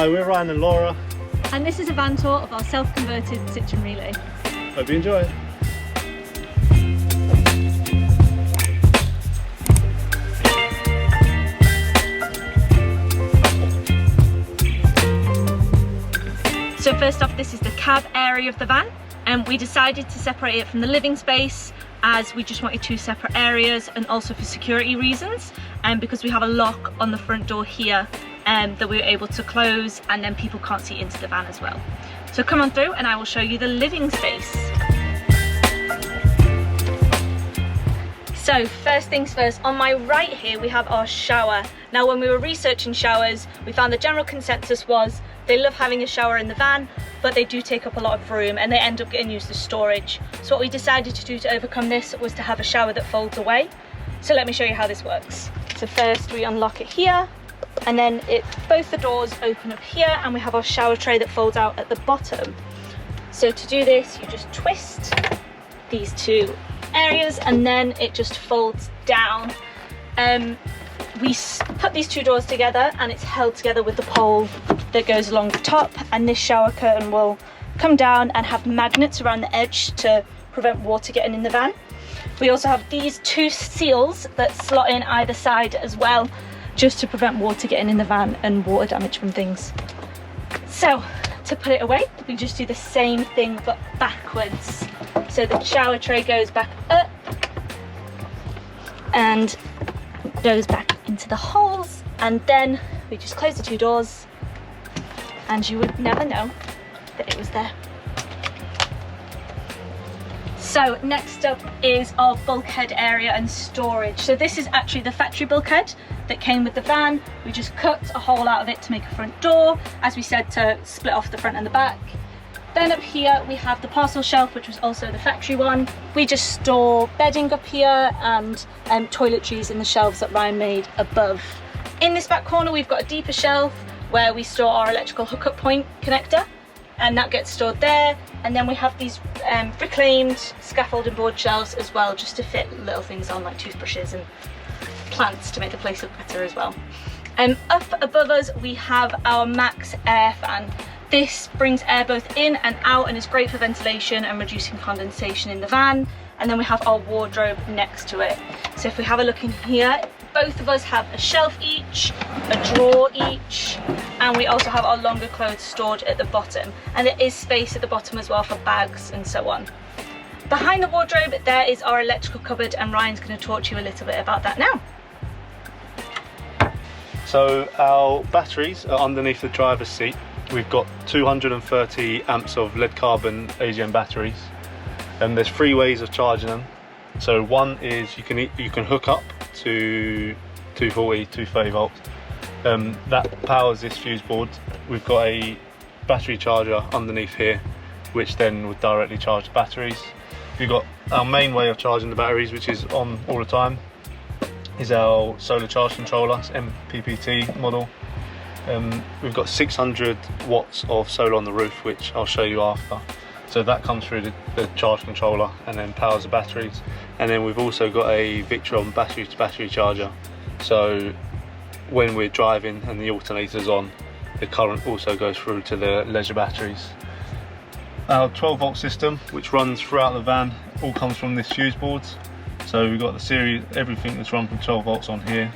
Hi, we're Ryan and Laura. And this is a van tour of our self-converted Citroen Relay. Hope you enjoy. So first off, this is the cab area of the van, and we decided to separate it from the living space as we just wanted two separate areas, and also for security reasons, and because we have a lock on the front door here that we were able to close, and then people can't see into the van as well. So come on through and I will show you the living space. So first things first, on my right here we have our shower. Now when we were researching showers, we found the general consensus was they love having a shower in the van, but they do take up a lot of room and they end up getting used as storage. So what we decided to do to overcome this was to have a shower that folds away. So let me show you how this works. So first we unlock it here, and then both the doors open up here, and we have our shower tray that folds out at the bottom. So to do this, you just twist these two areas and then it just folds down. We put these two doors together and it's held together with the pole that goes along the top, and this shower curtain will come down and have magnets around the edge to prevent water getting in the van. We also have these two seals that slot in either side as well, just to prevent water getting in the van and water damage from things. So to put it away, we just do the same thing but backwards. So the shower tray goes back up and goes back into the holes, and then we just close the two doors and you would never know that it was there. So next up is our bulkhead area and storage. So this is actually the factory bulkhead that came with the van. We just cut a hole out of it to make a front door, as we said, to split off the front and the back. Then up here we have the parcel shelf, which was also the factory one. We just store bedding up here and toiletries in the shelves that Ryan made above. In this back corner we've got a deeper shelf where we store our electrical hookup point connector, and that gets stored there. And then we have these reclaimed scaffolding board shelves as well, just to fit little things on like toothbrushes and plants to make the place look better as well. Up above us we have our max air fan. This brings air both in and out and is great for ventilation and reducing condensation in the van. And then we have our wardrobe next to it. So if we have a look in here, both of us have a shelf each, a drawer each, and we also have our longer clothes stored at the bottom. And there is space at the bottom as well for bags and so on. Behind the wardrobe there is our electrical cupboard, and Ryan's going to talk to you a little bit about that now. So our batteries are underneath the driver's seat. We've got 230 amps of lead carbon AGM batteries, and there's three ways of charging them. So one is you can hook up to 240, 230 volts. That powers this fuse board. We've got a battery charger underneath here, which then would directly charge the batteries. We've got our main way of charging the batteries, which is on all the time, is our solar charge controller. It's MPPT model. We've got 600 watts of solar on the roof, which I'll show you after. So that comes through the charge controller and then powers the batteries. And then we've also got a Victron battery to battery charger. So when we're driving and the alternator's on, the current also goes through to the leisure batteries. Our 12 volt system, which runs throughout the van, all comes from this fuse board. So we've got the series, everything that's run from 12 volts on here.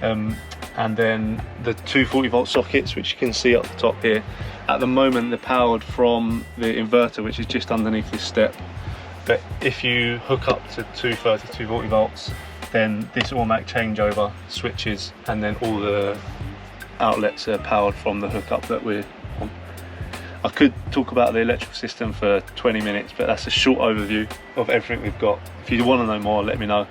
And then the 240 volt sockets, which you can see up the top here. At the moment they're powered from the inverter, which is just underneath this step. But if you hook up to 230, 240 volts, then this automatic changeover switches, and then all the outlets are powered from the hookup that we're on. I could talk about the electrical system for 20 minutes, but that's a short overview of everything we've got. If you want to know more, let me know.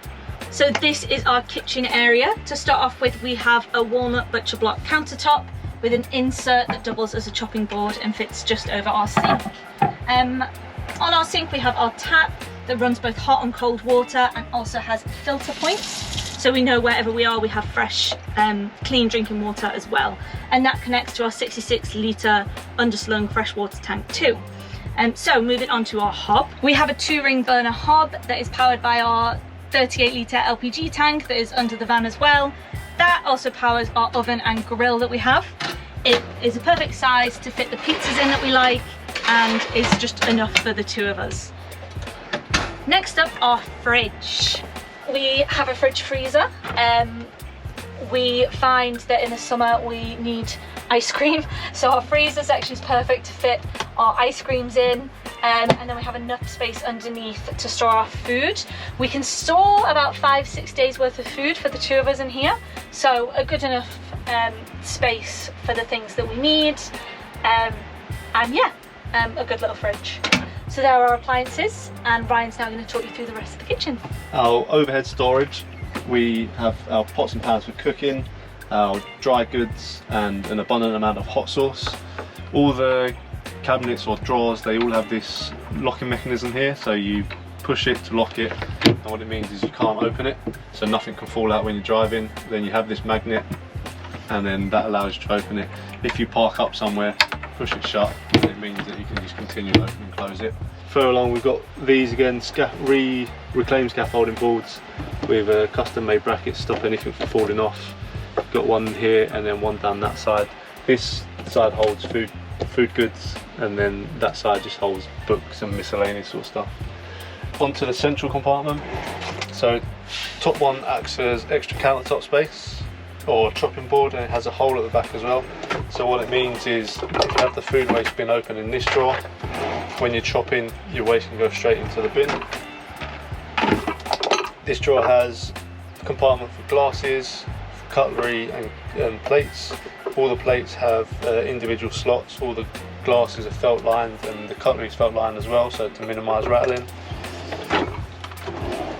So this is our kitchen area. To start off with, we have a walnut butcher block countertop with an insert that doubles as a chopping board and fits just over our sink. On our sink we have our tap that runs both hot and cold water and also has filter points, so we know wherever we are we have fresh, clean drinking water as well. And that connects to our 66 litre underslung freshwater tank too. So moving on to our hob, we have a 2-ring burner hob that is powered by our 38 litre LPG tank that is under the van as well. That also powers our oven and grill that we have. It is a perfect size to fit the pizzas in that we like, and is just enough for the two of us. Next up, our fridge. We have a fridge freezer. We find that in the summer we need ice cream, so our freezer section is perfect to fit our ice creams in, and then we have enough space underneath to store our food. We can store about 5-6 days worth of food for the two of us in here, so a good enough space for the things that we need, and yeah, a good little fridge. So there are our appliances, and Ryan's now going to talk you through the rest of the kitchen. Our overhead storage, we have our pots and pans for cooking, our dry goods, and an abundant amount of hot sauce. All the cabinets or drawers, they all have this locking mechanism here, so you push it to lock it, and what it means is you can't open it, so nothing can fall out when you're driving. Then you have this magnet, and then that allows you to open it. If you park up somewhere, push it shut, and it means that you can just continue to open and close it. Further along, we've got these again, reclaimed scaffolding boards with custom made brackets to stop anything from falling off. Got one here and then one down that side. This side holds food goods, and then that side just holds books and miscellaneous sort of stuff. Onto the central compartment. So top one acts as extra countertop space or chopping board, and it has a hole at the back as well. So what it means is if you have the food waste bin open in this drawer, when you're chopping, your waste can go straight into the bin. This drawer has a compartment for glasses, cutlery and plates. All the plates have individual slots, all the glasses are felt lined and the cutlery is felt lined as well, so to minimise rattling.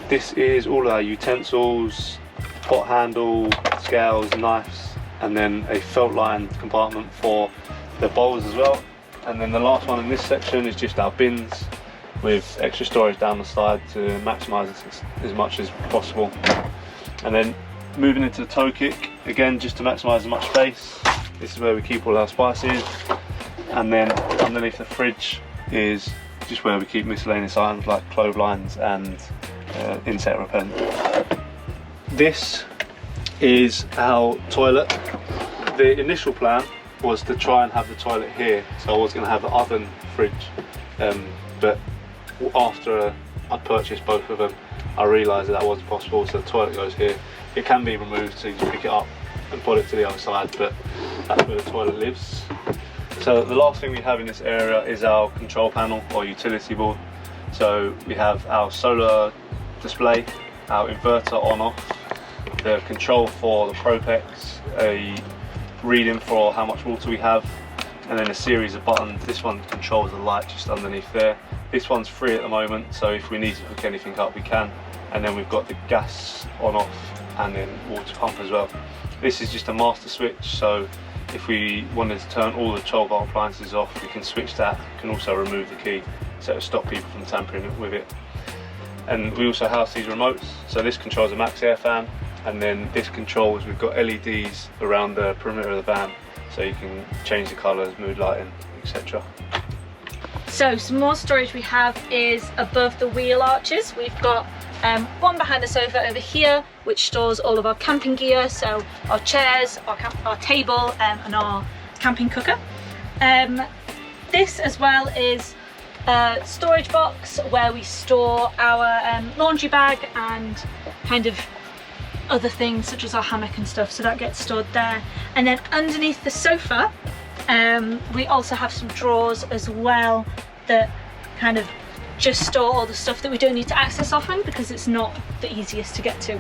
This is all our utensils, pot handle, scales, knives, and then a felt lined compartment for the bowls as well. And then the last one in this section is just our bins with extra storage down the side to maximise it as much as possible. And then moving into the toe kick, again just to maximise as much space. This is where we keep all our spices, and then underneath the fridge is just where we keep miscellaneous items like clotheslines and insect repellent. This is our toilet. The initial plan was to try and have the toilet here, so I was going to have the oven fridge, but after I purchased both of them I realised that wasn't possible, so the toilet goes here. It can be removed, so you just pick it up and put it to the other side, but that's where the toilet lives. So the last thing we have in this area is our control panel or utility board. So we have our solar display, our inverter on off, the control for the Propex, a reading for how much water we have, and then a series of buttons. This one controls the light just underneath there. This one's free at the moment, so if we need to hook anything up we can. And then we've got the gas on off and then water pump as well. This is just a master switch, so if we wanted to turn all the 12-volt appliances off, we can switch that. We can also remove the key, so it'll stop people from tampering with it. And we also house these remotes, so this controls a max air fan, and then this controls, we've got LEDs around the perimeter of the van, so you can change the colours, mood lighting, etc. So some more storage we have is above the wheel arches. We've got one behind the sofa over here, which stores all of our camping gear, so our chairs, our table, and our camping cooker. This as well is a storage box where we store our laundry bag and kind of other things such as our hammock and stuff, so that gets stored there. And then underneath the sofa we also have some drawers as well that kind of just store all the stuff that we don't need to access often because it's not the easiest to get to.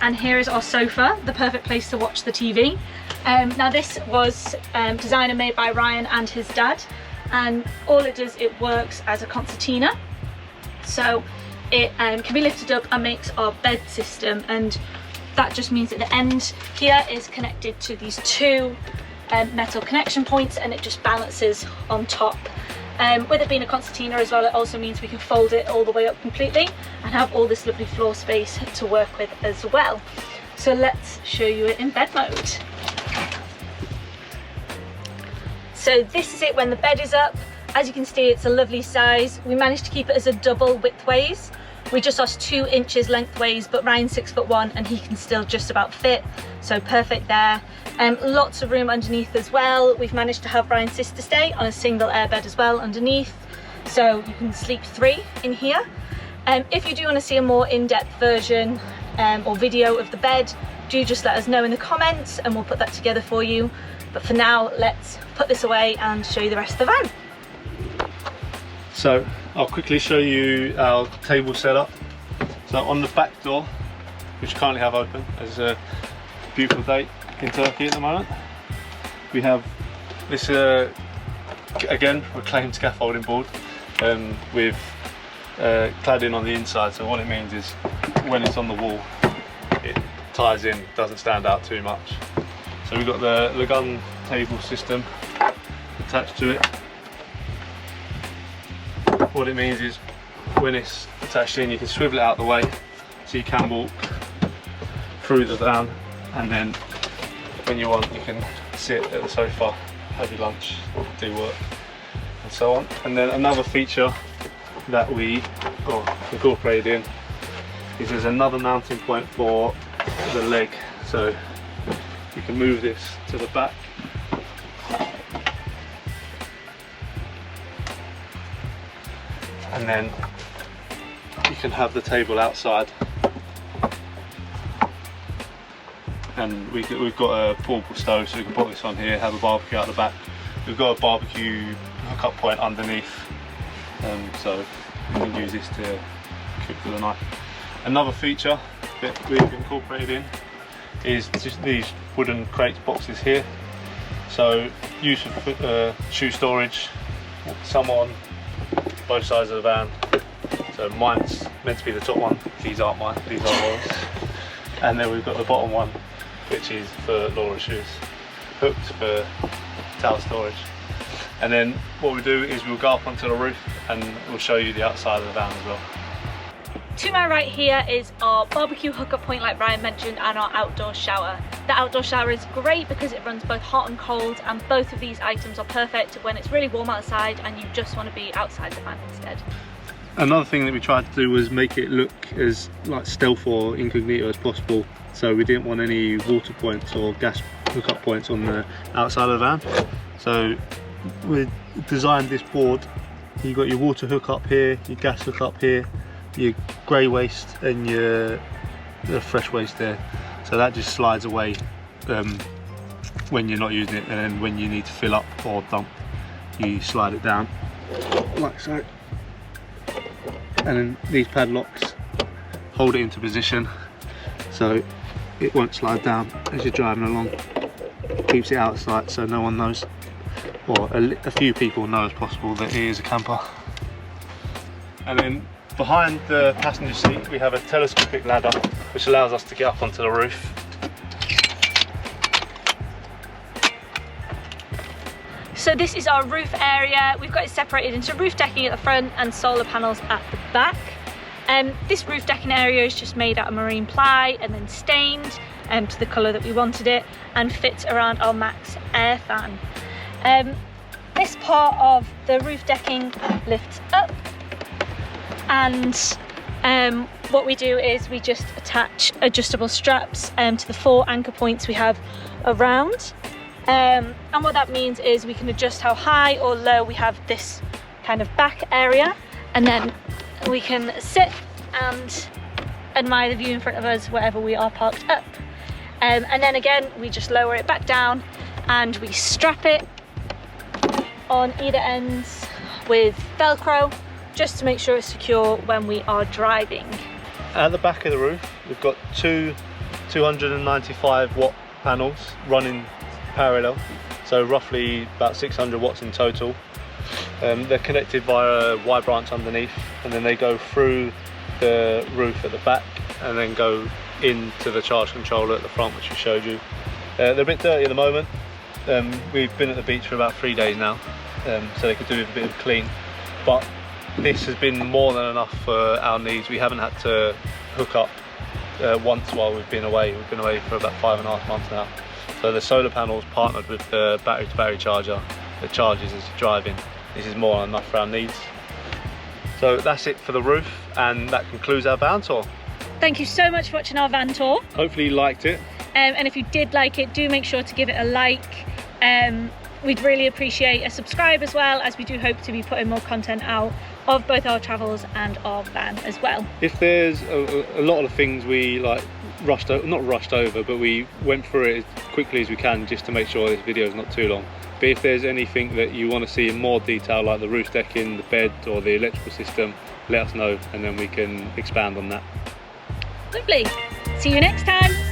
And here is our sofa, the perfect place to watch the TV. Now this was designed and made by Ryan and his dad, and all it does, it works as a concertina, so it can be lifted up and makes our bed system, and that just means that the end here is connected to these two metal connection points, and it just balances on top. With it being a concertina as well, it also means we can fold it all the way up completely and have all this lovely floor space to work with as well. So let's show you it in bed mode. So this is it when the bed is up. As you can see, it's a lovely size. We managed to keep it as a double widthways. We just lost 2 inches lengthways, but Ryan's 6'1" and he can still just about fit, so perfect there. Lots of room underneath as well. We've managed to have Ryan's sister stay on a single airbed as well underneath, so you can sleep 3 in here. If you do want to see a more in-depth version or video of the bed, do just let us know in the comments and we'll put that together for you. But for now, let's put this away and show you the rest of the van. So I'll quickly show you our table setup. So on the back door, which we currently have open, as a beautiful day in Turkey at the moment, we have this again reclaimed scaffolding board with cladding on the inside. So what it means is when it's on the wall, it ties in, doesn't stand out too much. So we've got the Lagun table system attached to it. What it means is when it's attached in, you can swivel it out the way so you can walk through the van, and then when you want you can sit at the sofa, have your lunch, do work and so on. And then another feature that we incorporated in is there's another mounting point for the leg, so you can move this to the back and then you can have the table outside, and we've got a portable stove, so we can put this on here, have a barbecue out the back. We've got a barbecue hookup point underneath, so we can use this to cook for the night. Another feature that we've incorporated in is just these wooden crate boxes here. So use of shoe storage, some on both sides of the van. So mine's meant to be the top one, these aren't mine, these are Laura's. And then we've got the bottom one, which is for Laura's shoes, hooked for towel storage. And then what we do is we'll go up onto the roof and we'll show you the outside of the van as well. To my right here is our barbecue hookup point, like Ryan mentioned, and our outdoor shower. The outdoor shower is great because it runs both hot and cold, and both of these items are perfect when it's really warm outside and you just want to be outside the van instead. Another thing that we tried to do was make it look as like stealth or incognito as possible. So we didn't want any water points or gas hookup points on the outside of the van. So we designed this board. You've got your water hookup here, your gas hookup here, your grey waste and your fresh waste there. So that just slides away when you're not using it, and then when you need to fill up or dump, you slide it down like so. And then these padlocks hold it into position so it won't slide down as you're driving along. Keeps it out of sight so no one knows, or a few people know as possible, that it is a camper. And then behind the passenger seat we have a telescopic ladder which allows us to get up onto the roof. So this is our roof area. We've got it separated into roof decking at the front and solar panels at the back. This roof decking area is just made out of marine ply and then stained to the colour that we wanted it, and fits around our Max air fan. This part of the roof decking lifts up, and what we do is we just attach adjustable straps to the 4 anchor points we have around. And what that means is we can adjust how high or low we have this kind of back area, and then we can sit and admire the view in front of us wherever we are parked up. And then again we just lower it back down and we strap it on either ends with Velcro just to make sure it's secure when we are driving. At the back of the roof we've got two 295 watt panels running parallel, so roughly about 600 watts in total. They're connected via a Y branch underneath, and then they go through the roof at the back and then go into the charge controller at the front, which we showed you. They're a bit dirty at the moment. We've been at the beach for about 3 days now, so they could do with a bit of clean, but this has been more than enough for our needs. We haven't had to hook up once while we've been away. We've been away for about 5.5 months now. So the solar panels partnered with the battery-to-battery charger that charges as you're driving. This is more than enough for our needs. So that's it for the roof, and that concludes our van tour. Thank you so much for watching our van tour. Hopefully you liked it. and if you did like it, do make sure to give it a like. We'd really appreciate a subscribe as well, as we do hope to be putting more content out of both our travels and our van as well. If there's a lot of things we like not rushed over, but we went through it as quickly as we can just to make sure this video is not too long. But if there's anything that you want to see in more detail, like the roof decking, the bed or the electrical system, let us know and then we can expand on that. Lovely. See you next time.